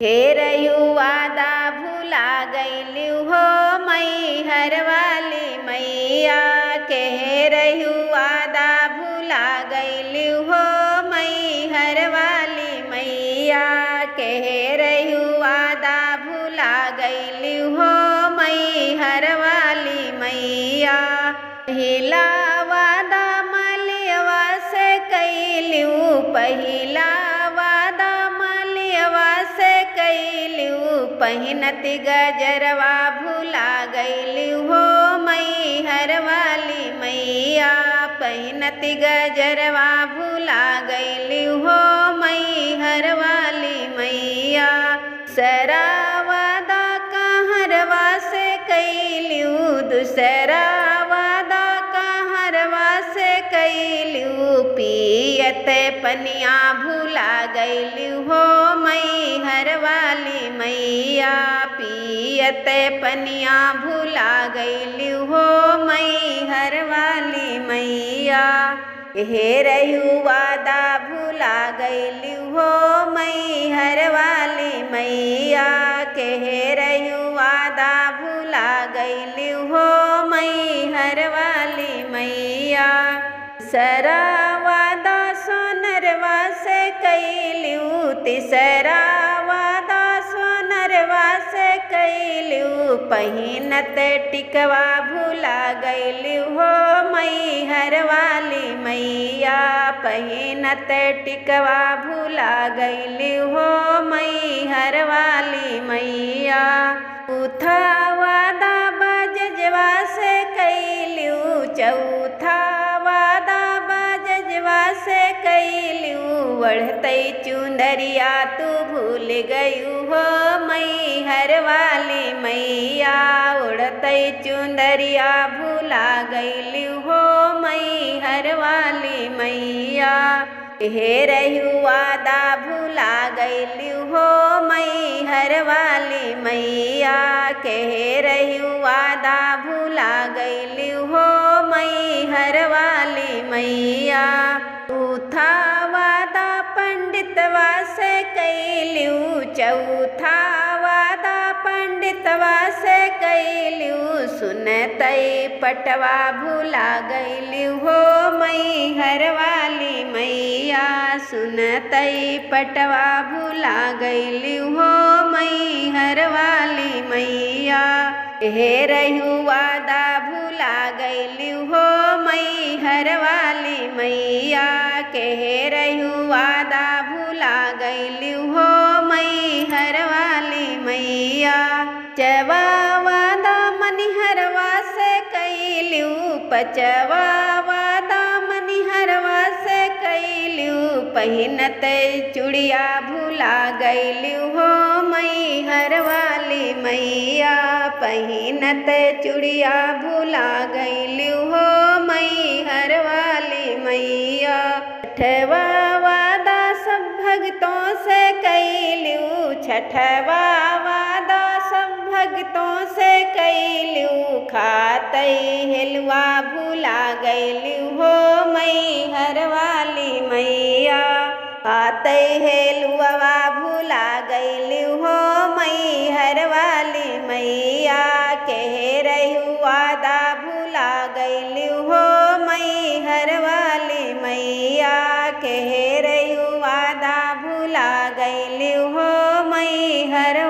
हेरयू वादा भुला गईलू हो मैहर वाली मैया के। हेरयू वादा भुला गईलू हो मैहर वाली मैया के। हेरयू वादा भुला गईलू हो मैहर वाली मैया। पहिला वादा मलियवा से कैलू, पहिला वादा मलियवा से कैलू। पहिनत गजरवा भुला गईलू हो मैहर वाली मैया। पहिनत गजरवा भुला गईलू हो मैहर वाली मैया। सरा वादा कहरवा से कैलू, दूसरा वादा कहरवा से कैलू। पियत पनिया भुला गईलू हो मैहर वाली मैया। पियत पनिया भुला गईलू हो मैहर वाली मैया। हेरयू वादा भुला गईलू हो मैहर वाली मैया के। हेरयू वादा भुला गईलू हो मैहर वाली मैया। तीसरा वादा सोनरवा से कैलू, तीसरा वादा सोनरवा से कैलू। पहिनत टिकवा भुला गईलू हो मैहर वाली मैया। पहिनत टिकवा भुला गईलू हो मैहर वाली मैया। चौथा वादा बजजवा से कैलू, चौथा वादा बजजवा से कैलू। बढ़तई चुंदरिया तू भूल गयू हो मैहर वाली मैया। उड़तई चुंदरिया भुला गईलू हो मैहर वाली मैया। हेरयू वादा भुला गईलू हो मैहर वाली मैया के। हेरयू वादा भुला गईलू हो मैहर वाली मैया। चौथा वादा पंडितवा से कैलू, चौथा वादा पंडितवा से कैलू। सुनतई पटवा भुला गईलू हो मैहर वाली मैया। सुनतई पटवा भुला गईलू हो मैहर वाली मैया। हेरयू वादा भुला गईलू हो मैहर वाली मैया के। हेरयू वादा भुला गईलू हो मैहर वाली मैया। चवा वादा मनिहरवा से कैलू, पचवा वादा मनिहरवा से कैलू। पहिनत चूड़िया भुला गईलू हो मैहर वाली मैया। पहिनत चूड़िया भुला गईलू हो मैहर वाली मैया। छठवा वादा सब भक्तों से कैलू, छठवा वादा सब भक्तों से कैलू। खातई हेलुआ भुला गईलू हो मैहर वाली मैया। खातई हेलुआ भुला गईलू हो मैहर वाली मैया के। हेरयू वादा भुला गईलू हो मैहर वाली मैया के। हेरयू वादा भुला गईलू हो मैहर